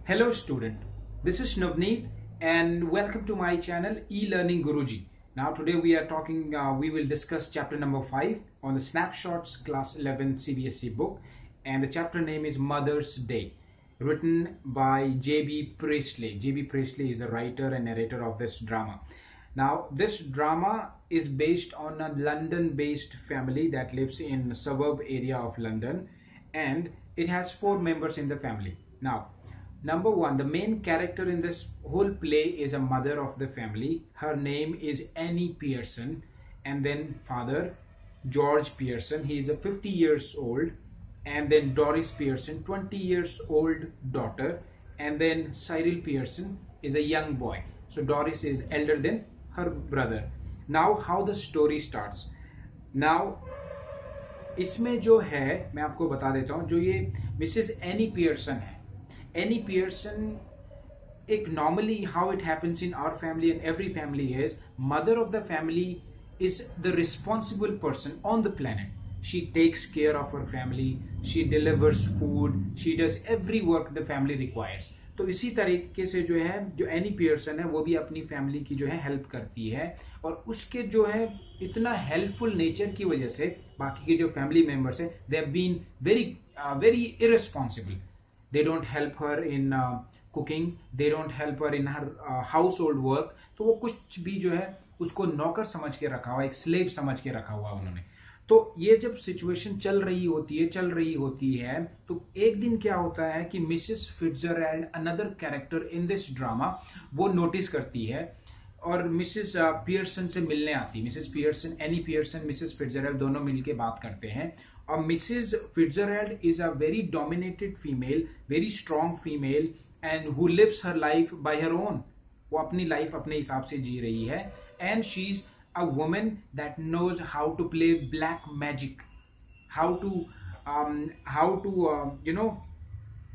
Hello student, this is Navneet and welcome to my channel E-Learning Guruji. Now today we will discuss chapter number 5 on the Snapshots class 11 CBSE book, and the chapter name is Mother's Day, written by J.B. Priestley. J.B. Priestley is the writer and narrator of this drama. Now this drama is based on a London-based family that lives in the suburb area of London, and it has 4 members in the family. Now number 1, the main character in this whole play is a mother of the family. Her name is Annie Pearson, and then father George Pearson. He is a 50 years old, and then Doris Pearson, 20 years old daughter, and then Cyril Pearson is a young boy. So Doris is elder than her brother. Now how the story starts. Now इसमें जो है मैं आपको बता देता हूँ, जो ये मिसेस एनी पियर्सन है, Annie Pearson, normally how it happens in our family and every family is, mother of the family is the responsible person on the planet. She takes care of her family, she delivers food, she does every work the family requires. तो इसी तरीके से जो है, जो any Pearson है वो भी अपनी फैमिली की जो है हेल्प करती है, और उसके जो है इतना हेल्पफुल नेचर की वजह से बाकी के जो फैमिली मेंबर्स है, they have been very irresponsible. They don't help her in cooking, they don't help her in her household work. तो वो कुछ भी जो है उसको नौकर समझ के रखा हुआ, एक स्लेव समझ के रखा हुआ उन्होंने. तो ये जब सिचुएशन चल रही होती है तो एक दिन क्या होता है कि Mrs Fitzgerald, another character in this drama, वो नोटिस करती है और मिसेस पियर्सन से मिलने आती है. Mrs Pearson, Annie Pearson, Mrs Fitzgerald दोनों मिलके बात करते हैं. और Mrs Fitzgerald is a very dominated female, very strong female, and who lives her life by her own. वो अपनी लाइफ अपने हिसाब से जी रही है, and she is a woman that knows how to play black magic, how to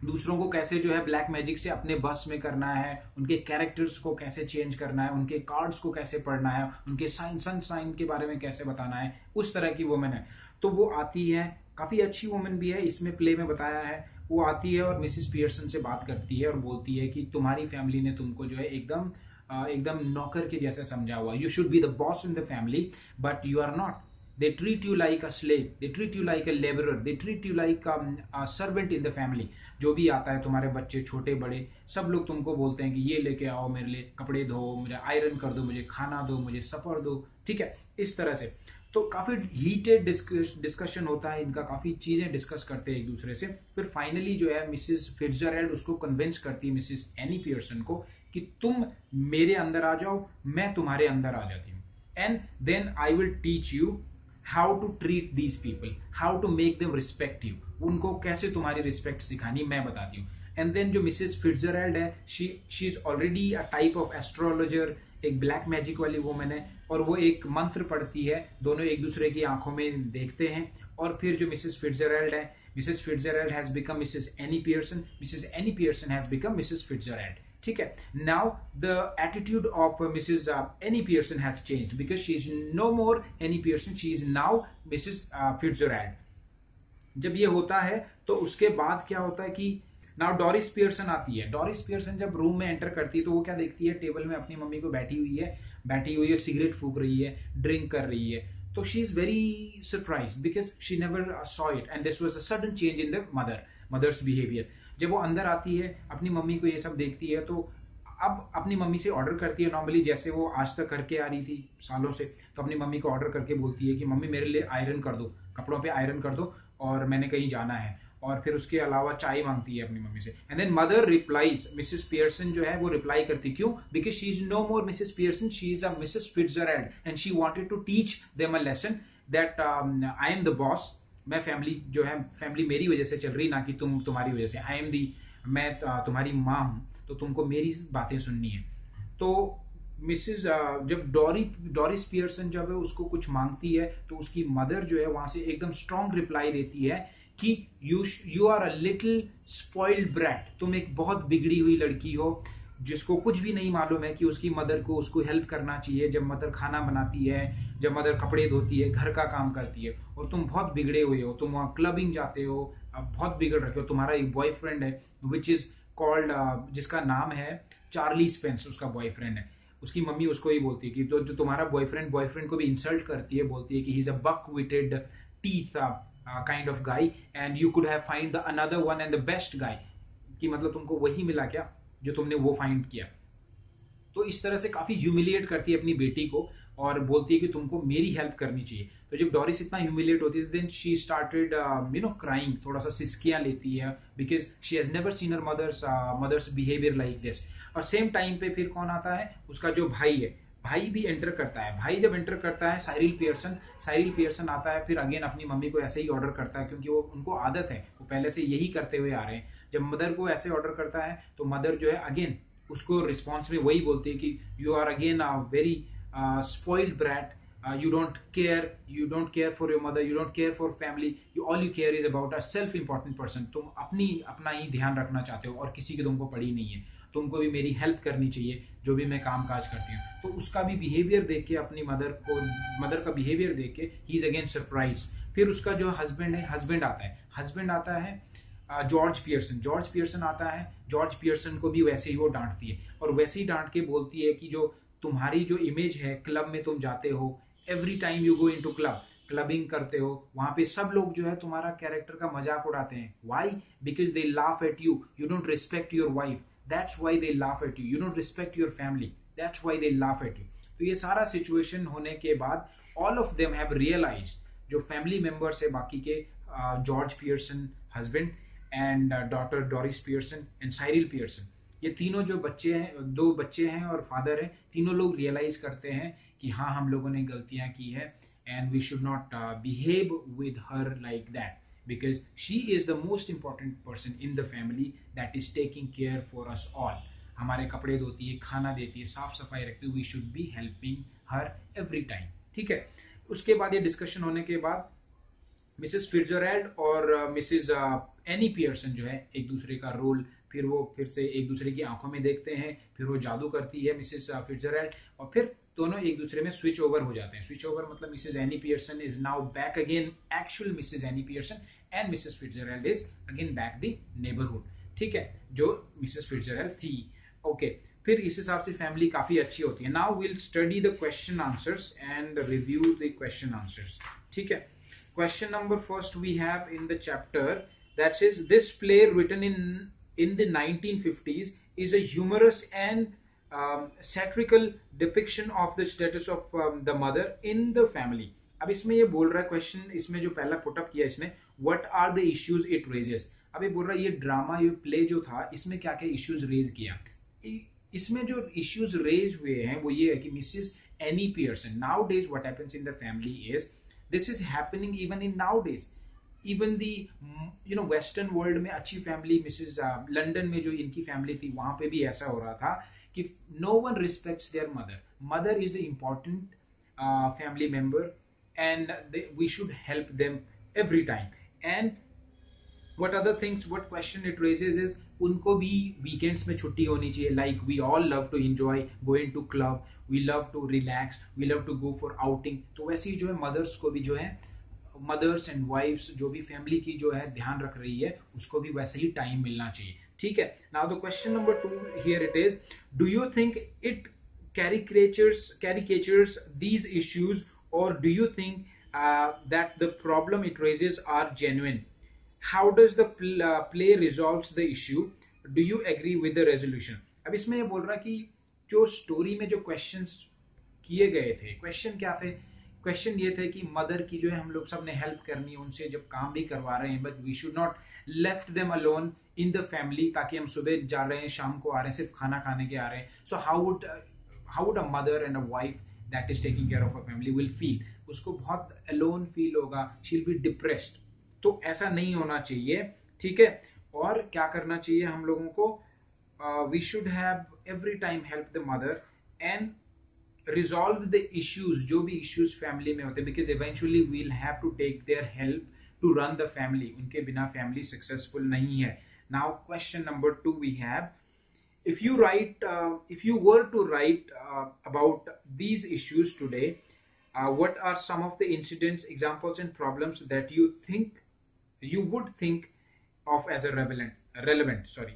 दूसरों को कैसे जो है ब्लैक मैजिक से अपने बस में करना है, उनके कैरेक्टर्स को कैसे चेंज करना है, उनके कार्ड्स को कैसे पढ़ना है, उनके साइन के बारे में कैसे बताना है, उस तरह की वुमन है. तो वो आती है, काफी अच्छी वुमन भी है, इसमें प्ले में बताया है. वो आती है और मिसेस पियर्सन से बात करती है और बोलती है कि तुम्हारी फैमिली ने तुमको जो है एकदम नौकर के जैसा समझा हुआ. You should be the boss in the family, but you are not. They treat you like a slave, they treat you like a laborer, they treat you like a servant in the family. जो भी आता है, तुम्हारे बच्चे छोटे बड़े सब लोग तुमको बोलते हैं कि ये लेके आओ मेरे लिए, कपड़े धो, मुझे आयरन कर दो, मुझे खाना दो, मुझे सफर दो. ठीक है, इस तरह से. तो काफी हीटेड डिस्कशन होता है इनका, काफी चीजें डिस्कस करते हैं एक दूसरे से. फिर फाइनली जो है मिसेस फिट्जरैल्ड उसको कन्विंस करती है, मिसेस एनी पियर्सन को, कि तुम मेरे अंदर आ जाओ, मैं तुम्हारे अंदर आ जाती हूँ, and then I will teach you how to treat these people, how to make them respect you. उनको कैसे तुम्हारी रिस्पेक्ट सिखानी मैं बताती हूँ. एंड देन जो मिसेस फिट्जरैल्ड है, she is already a type of astrologer, एक ब्लैक मैजिक वाली वुमन है, और वो एक मंत्र पढ़ती है. दोनों एक दूसरे की आंखों में देखते हैं, और फिर जो मिसेस फिट्जरैल्ड है, Mrs Fitzgerald has become Mrs Annie Pearson, Mrs Annie Pearson has become Mrs Fitzgerald. ठीक है. Now the attitude of Mrs Annie Pearson has changed, because she is no more Annie Pearson, she is now Mrs Fitzgerald. जब ये होता है तो उसके बाद क्या होता है कि नाउ डोरिस पियर्सन आती है. डोरिस पियर्सन जब रूम में एंटर करती है तो वो क्या देखती है, टेबल में अपनी मम्मी को बैठी हुई है, सिगरेट फूक रही है, ड्रिंक कर रही है. तो she is very surprised because she never saw it, and this was a sudden change in the mother's behaviour. जब वो अंदर आती है, अपनी मम्मी को ये सब देखती है, तो अब अपनी मम्मी से ऑर्डर करती है, नॉर्मली जैसे वो आज तक करके आ रही थी सालों से. तो अपनी मम्मी को ऑर्डर करके बोलती है कि मम्मी मेरे लिए आयरन कर दो, कपड़ों पे आयरन कर दो, और मैंने कहीं जाना है. और फिर उसके अलावा चाय मांगती है अपनी मम्मी से. And then mother replies, Mrs Pearson जो है वो रिप्लाई करती, क्यों? Because she is no more Mrs Pearson, she is a Mrs Fitzgerald, and she wanted to teach them a lesson that I am the boss. मैं family जो है, family मेरी वजह से चल रही, ना कि तुम्हारी वजह से. आई एम दी, मैं तुम्हारी माँ हूं, तो तुमको मेरी बातें सुननी है. तो मिसेस जब डोरिस पियर्सन जब है उसको कुछ मांगती है, तो उसकी मदर जो है वहां से एकदम स्ट्रॉन्ग रिप्लाई देती है कि you are a little spoiled brat, तुम एक बहुत बिगड़ी हुई लड़की हो, जिसको कुछ भी नहीं मालूम है कि उसकी मदर को उसको हेल्प करना चाहिए. जब मदर खाना बनाती है, जब मदर कपड़े धोती है, घर का काम करती है, और तुम बहुत बिगड़े हुए हो, तुम वहां क्लबिंग जाते हो, बहुत बिगड़ रखे हो, तुम्हारा एक बॉयफ्रेंड है विच इज कॉल्ड जिसका नाम है चार्ली स्पेंस, उसका बॉयफ्रेंड है। उसकी मम्मी उसको ही बोलती है कि तो जो तुम्हारा बॉयफ्रेंड को भी इंसल्ट करती है, बोलती है कि he is a buck witted teeth kind of guy and you could have find the another one and the best guy, कि मतलब तुमको वही मिला क्या जो तुमने वो फाइंड किया। तो इस तरह से काफी ह्यूमिलिएट करती है अपनी बेटी को और बोलती है कि तुमको मेरी हेल्प करनी चाहिए। तो जब डोरिस इतना ह्यूमिलिएट होती है देन शी स्टार्टेड क्राइंग, थोड़ा सा सिस्कियां लेती है, because she has never seen her mother's behaviour like this. और सेम टाइम पे फिर कौन आता है, उसका जो भाई है, भाई भी एंटर करता है। भाई जब एंटर करता है साइरिल पियर्सन आता है, फिर अगेन अपनी मम्मी को ऐसे ही ऑर्डर करता है, क्योंकि वो उनको आदत है, वो पहले से यही करते हुए आ रहे हैं। जब मदर को ऐसे ऑर्डर करता है तो मदर जो है अगेन उसको रिस्पॉन्स में वही बोलती है कि you are again very spoiled brat, you don't care for your mother, you don't care for family, all you care is about a self important person। तुम अपना ही ध्यान रखना चाहते हो और किसी की तुमको पड़ी नहीं है, तुमको भी मेरी हेल्प करनी चाहिए जो भी मैं काम काज करती हूँ। तो उसका भी बिहेवियर देख के, अपनी मदर का बिहेवियर देख के ही इज अगेन सरप्राइज। फिर उसका जो हस्बैंड आता है जॉर्ज पियर्सन आता है। जॉर्ज पियर्सन को भी वैसे ही वो डांटती है और वैसे ही डांट के बोलती है कि जो तुम्हारी जो इमेज है, क्लब में तुम जाते हो, every time you go into clubbing करते हो, वहां पे सब लोग जो है तुम्हारा कैरेक्टर का मजाक उड़ाते हैं। Why? Because they laugh at you, you don't respect your wife, that's why they laugh at you, you don't respect your family, that's why they laugh at you. तो ये सारा सिचुएशन होने के बाद all of them have realised, जो family members है बाकी के, George Pearson husband and daughter Doris Pearson and Cyril Pearson, ये तीनों जो बच्चे हैं, 2 बच्चे हैं और फादर हैं, तीनों लोग रियलाइज करते हैं कि हाँ हम लोगों ने गलतियां की है and we should not behave with her like that, because she is the most important person in the family that is taking care for us all. हमारे कपड़े धोती है, खाना देती है, साफ सफाई रखती है, we should be helping her every time. ठीक है, उसके बाद ये डिस्कशन होने के बाद मिसेस फिट्जरैल्ड और मिसेस एनी पियर्सन जो है एक दूसरे का रोल फिर से एक दूसरे की आंखों में देखते हैं। फिर वो जादू करती है मिसेस फिट्जरैल्ड और फिर दोनों एक दूसरे में स्विच ओवर हो जाते हैं। स्विच ओवर मतलब Mrs Annie Pearson is now back again actual Mrs Annie Pearson and Mrs Fitzgerald is again back the neighbourhood. ठीक है, जो मिसेस फिट्जरैल्ड थी। ओके, फिर इस हिसाब से फैमिली काफी अच्छी होती है। Now will study the question answers and review the question answers. ठीक है, question number first we have in the chapter that says this play written in the 1950s is a humorous and satirical depiction of the status of the mother in the family। अब इसमें ये बोल रहा है question, इसमें जो पहला put up किया इसने, what are the issues it raises। अब ये बोल रहा है ये ड्रामा, ये प्ले जो था, इसमें क्या क्या इश्यूज रेज किया। इसमें जो इश्यूज रेज हुए हैं वो ये है कि Mrs Annie Pearson, now days what happens in the family is this is happening even in nowadays, even the western world में अच्छी फैमिली, मिसेस लंदन में जो इनकी फैमिली थी वहां पे भी ऐसा हो रहा था कि no one respects their mother is the important family member and we should help them every time। and what question it raises is उनको भी वीकेंड्स में छुट्टी होनी चाहिए, like we all love to enjoy going to club, we love to relax, we love to go for outing. तो वैसे ही जो है मदर्स को भी जो है, मदर्स एंड वाइफ्स जो भी फैमिली की जो है ध्यान रख रही है, उसको भी वैसे ही टाइम मिलना चाहिए। ठीक है, now the question number 2 here it is, do you think it caricatures these issues or do you think that the problem it raises are genuine? How does the play resolves the issue? Do you agree with the resolution? अब इसमें ये बोल रहा है कि जो story में जो क्वेश्चंस किए गए थे, क्वेश्चन क्या थे? क्वेश्चन ये थे कि मदर की जो है हम लोग सब ने हेल्प करनी है, उनसे जब काम भी करवा रहे हैं, but we should not left them alone in the family, ताकि हम सुबह जा रहे हैं शाम को आ रहे हैं, सिर्फ खाना खाने के आ रहे हैं। So how would a mother and a wife that is taking care of a family will feel? उसको बहुत अलोन फील होगा, शी विल बी डिप्रेस्ड। तो ऐसा नहीं होना चाहिए। ठीक है, और क्या करना चाहिए हम लोगों को? We should have every time help the mother and resolve the issues, जो भी इश्यूज फैमिली में होते हैं, because eventually we'll have to take their help to run the family. उनके बिना फैमिली सक्सेसफुल नहीं है। Now question number 2 we have, if you were to write about these issues today, what are some of the incidents, examples and problems that you would think of as relevant, sorry,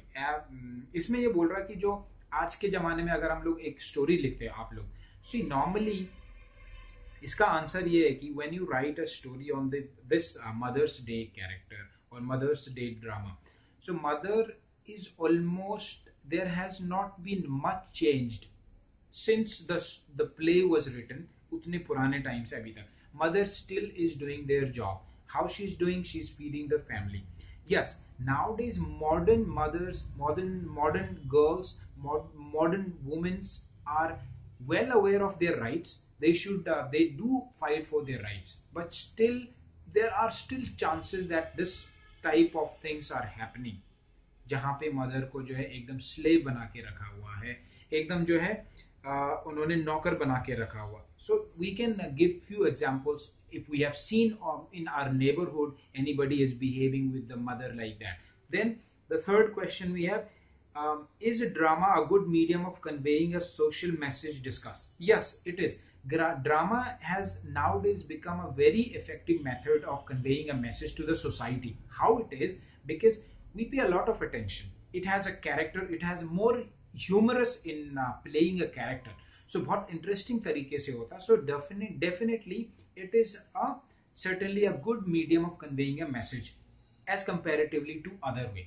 इसमें ये बोल रहा है कि जो आज के ज़माने में अगर हम लोग एक स्टोरी लिखते हैं, आप लोग सी नॉर्मली इसका आंसर ये है कि when you write a story on this Mother's Day character और Mother's Day drama, so mother is almost, there has not been much changed since the play was written, उतने पुराने टाइम से अभी तक mother still is doing their job. How she is doing? She is feeding the family. Yes, nowadays modern mothers, modern girls, modern women are well aware of their rights. They do fight for their rights, but still there are still chances that this type of things are happening, जहाँ पे mother को जो है एकदम slave बना के रखा हुआ है, एकदम जो है उन्होंने नौकर बना के रखा हुआ. So we can give few examples. If we have seen in our neighborhood anybody is behaving with the mother like that. Then the third question we have, is drama a good medium of conveying a social message? Discuss. Yes, it is. Drama has nowadays become a very effective method of conveying a message to the society. How it is? Because we pay a lot of attention. It has a character. It has more humorous in playing a character. So बहुत interesting तरीके से होता है. So definitely it is certainly a good medium of conveying a message as comparatively to other way.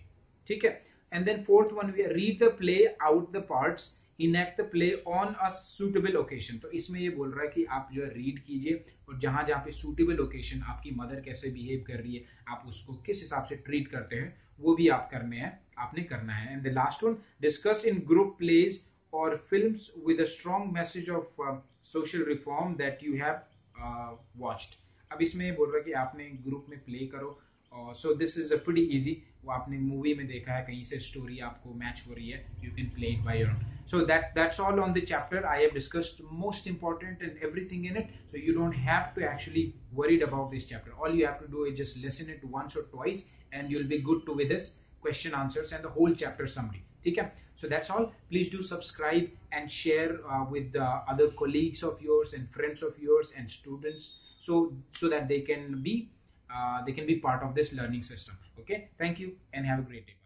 ठीक है. And then fourth one, we read the play out the parts, enact the play on a suitable occasion. तो इसमें ये बोल रहा है कि आप जो है रीड कीजिए और जहां जहां पे suitable occasion, आपकी मदर कैसे बिहेव कर रही है, आप उसको किस हिसाब से ट्रीट करते हैं, वो भी आप आपने करना है. And the last one, discuss in group plays or films with a strong message of social reform that you have watched. अब इसमें बोल रहा है कि आपने ग्रुप में प्ले करो. So this is a pretty easy. वो आपने मूवी में देखा है, कहीं से स्टोरी आपको मैच हो रही है, you can play it by your own. So that's all on the chapter. I have discussed most important and everything in it. So you don't have to actually worried about this chapter. All you have to do is just listen it once or twice and you'll be good to with this question answers and the whole chapter summary. ठीक है. So that's all. Please do subscribe and share with other colleagues of yours and friends of yours and students, so that they can be part of this learning system. Okay. Thank you and have a great day.